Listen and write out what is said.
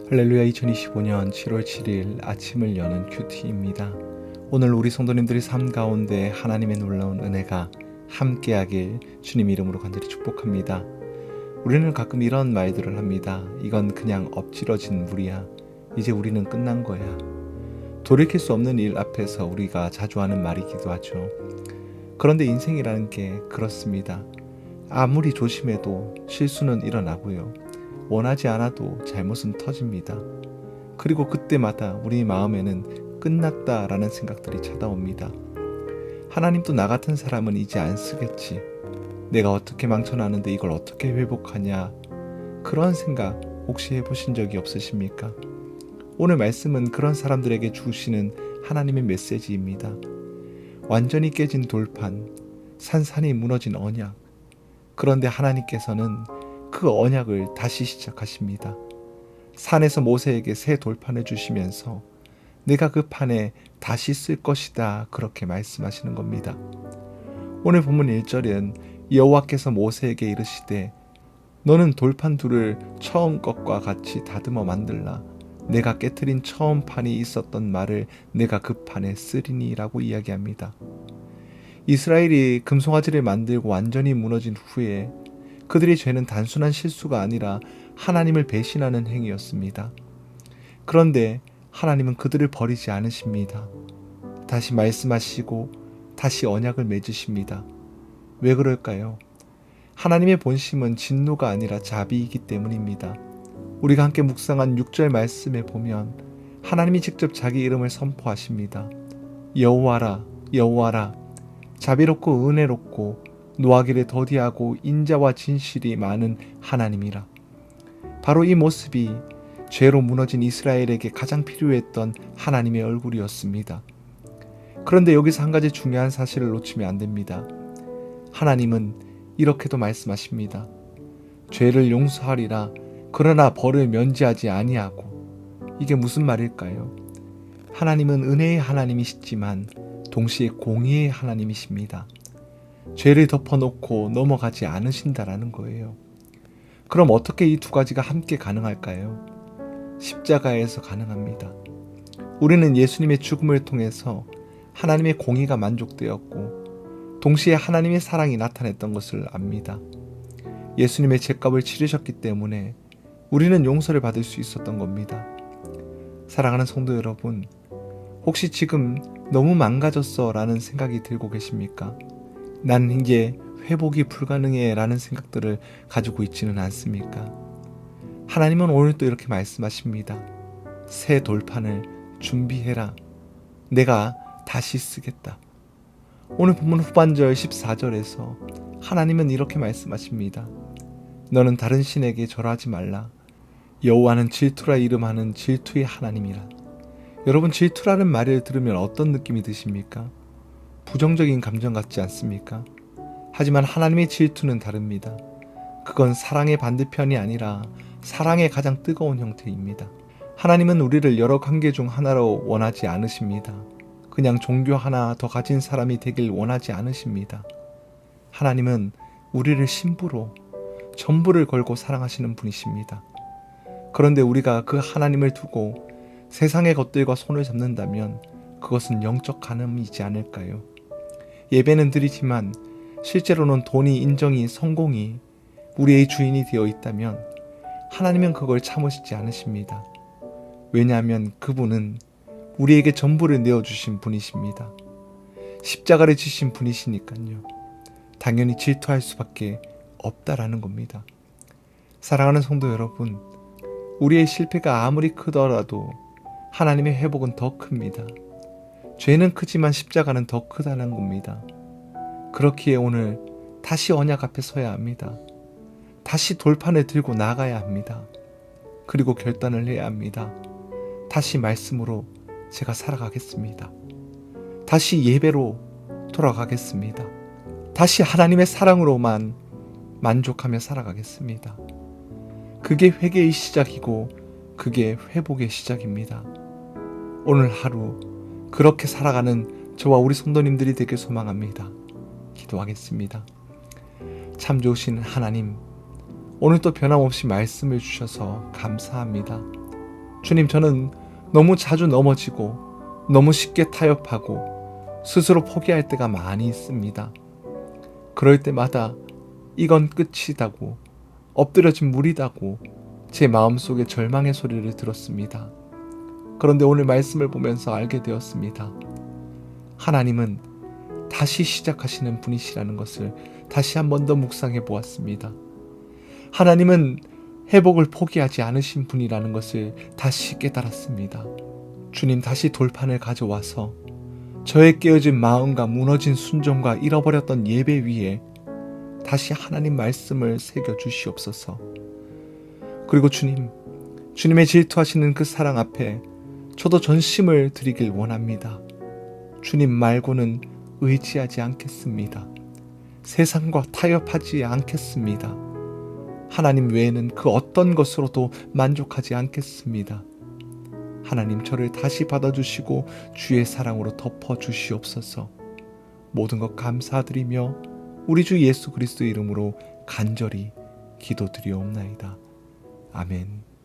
할렐루야. 2025년 7월 7일 아침을 여는 큐티입니다. 오늘 우리 성도님들의 삶 가운데 하나님의 놀라운 은혜가 함께하길 주님 이름으로 간절히 축복합니다. 우리는 가끔 이런 말들을 합니다. 이건 그냥 엎질러진 물이야. 이제 우리는 끝난 거야. 돌이킬 수 없는 일 앞에서 우리가 자주 하는 말이기도 하죠. 그런데 인생이라는 게 그렇습니다. 아무리 조심해도 실수는 일어나고요. 원하지 않아도 잘못은 터집니다. 그리고 그때마다 우리 마음에는 끝났다라는 생각들이 찾아옵니다. 하나님도 나 같은 사람은 이제 안 쓰겠지. 내가 어떻게 망쳐놨는데 이걸 어떻게 회복하냐. 그런 생각 혹시 해보신 적이 없으십니까? 오늘 말씀은 그런 사람들에게 주시는 하나님의 메시지입니다. 완전히 깨진 돌판, 산산이 무너진 언약. 그런데 하나님께서는 그 언약을 다시 시작하십니다. 산에서 모세에게 새 돌판을 주시면서 내가 그 판에 다시 쓸 것이다, 그렇게 말씀하시는 겁니다. 오늘 본문 1절은 여호와께서 모세에게 이르시되 너는 돌판 둘을 처음 것과 같이 다듬어 만들라. 내가 깨트린 처음 판이 있었던 말을 내가 그 판에 쓰리니 라고 이야기합니다. 이스라엘이 금송아지를 만들고 완전히 무너진 후에 그들의 죄는 단순한 실수가 아니라 하나님을 배신하는 행위였습니다. 그런데 하나님은 그들을 버리지 않으십니다. 다시 말씀하시고 다시 언약을 맺으십니다. 왜 그럴까요? 하나님의 본심은 진노가 아니라 자비이기 때문입니다. 우리가 함께 묵상한 6절 말씀에 보면 하나님이 직접 자기 이름을 선포하십니다. 여호와라, 여호와라, 자비롭고 은혜롭고 노하기를 더디하고 인자와 진실이 많은 하나님이라. 바로 이 모습이 죄로 무너진 이스라엘에게 가장 필요했던 하나님의 얼굴이었습니다. 그런데 여기서 한 가지 중요한 사실을 놓치면 안 됩니다. 하나님은 이렇게도 말씀하십니다. 죄를 용서하리라. 그러나 벌을 면제하지 아니하고. 이게 무슨 말일까요? 하나님은 은혜의 하나님이시지만 동시에 공의의 하나님이십니다. 죄를 덮어놓고 넘어가지 않으신다라는 거예요. 그럼 어떻게 이 두 가지가 함께 가능할까요? 십자가에서 가능합니다. 우리는 예수님의 죽음을 통해서 하나님의 공의가 만족되었고 동시에 하나님의 사랑이 나타냈던 것을 압니다. 예수님의 죄값을 치르셨기 때문에 우리는 용서를 받을 수 있었던 겁니다. 사랑하는 성도 여러분, 혹시 지금 너무 망가졌어 라는 생각이 들고 계십니까? 난 이제 회복이 불가능해 라는 생각들을 가지고 있지는 않습니까? 하나님은 오늘 또 이렇게 말씀하십니다. 새 돌판을 준비해라. 내가 다시 쓰겠다. 오늘 본문 후반절 14절에서 하나님은 이렇게 말씀하십니다. 너는 다른 신에게 절하지 말라. 여호와는 질투라 이름하는 질투의 하나님이라. 여러분, 질투라는 말을 들으면 어떤 느낌이 드십니까? 부정적인 감정 같지 않습니까? 하지만 하나님의 질투는 다릅니다. 그건 사랑의 반대편이 아니라 사랑의 가장 뜨거운 형태입니다. 하나님은 우리를 여러 관계 중 하나로 원하지 않으십니다. 그냥 종교 하나 더 가진 사람이 되길 원하지 않으십니다. 하나님은 우리를 신부로 전부를 걸고 사랑하시는 분이십니다. 그런데 우리가 그 하나님을 두고 세상의 것들과 손을 잡는다면 그것은 영적 간음이지 않을까요? 예배는 드리지만 실제로는 돈이, 인정이, 성공이 우리의 주인이 되어 있다면 하나님은 그걸 참으시지 않으십니다. 왜냐하면 그분은 우리에게 전부를 내어주신 분이십니다. 십자가를 지신 분이시니까요. 당연히 질투할 수밖에 없다라는 겁니다. 사랑하는 성도 여러분, 우리의 실패가 아무리 크더라도 하나님의 회복은 더 큽니다. 죄는 크지만 십자가는 더 크다는 겁니다. 그렇기에 오늘 다시 언약 앞에 서야 합니다. 다시 돌판을 들고 나가야 합니다. 그리고 결단을 해야 합니다. 다시 말씀으로 제가 살아가겠습니다. 다시 예배로 돌아가겠습니다. 다시 하나님의 사랑으로만 만족하며 살아가겠습니다. 그게 회개의 시작이고 그게 회복의 시작입니다. 오늘 하루 그렇게 살아가는 저와 우리 성도님들이 되길 소망합니다. 기도하겠습니다. 참 좋으신 하나님, 오늘 또 변함없이 말씀을 주셔서 감사합니다. 주님, 저는 너무 자주 넘어지고 너무 쉽게 타협하고 스스로 포기할 때가 많이 있습니다. 그럴 때마다 이건 끝이다고, 엎드려진 물이다고 제 마음속에 절망의 소리를 들었습니다. 그런데 오늘 말씀을 보면서 알게 되었습니다. 하나님은 다시 시작하시는 분이시라는 것을 다시 한 번 더 묵상해 보았습니다. 하나님은 회복을 포기하지 않으신 분이라는 것을 다시 깨달았습니다. 주님, 다시 돌판을 가져와서 저의 깨어진 마음과 무너진 순종과 잃어버렸던 예배 위에 다시 하나님 말씀을 새겨 주시옵소서. 그리고 주님, 주님의 질투하시는 그 사랑 앞에 저도 전심을 드리길 원합니다. 주님 말고는 의지하지 않겠습니다. 세상과 타협하지 않겠습니다. 하나님 외에는 그 어떤 것으로도 만족하지 않겠습니다. 하나님, 저를 다시 받아주시고 주의 사랑으로 덮어주시옵소서. 모든 것 감사드리며 우리 주 예수 그리스도 이름으로 간절히 기도드리옵나이다. 아멘.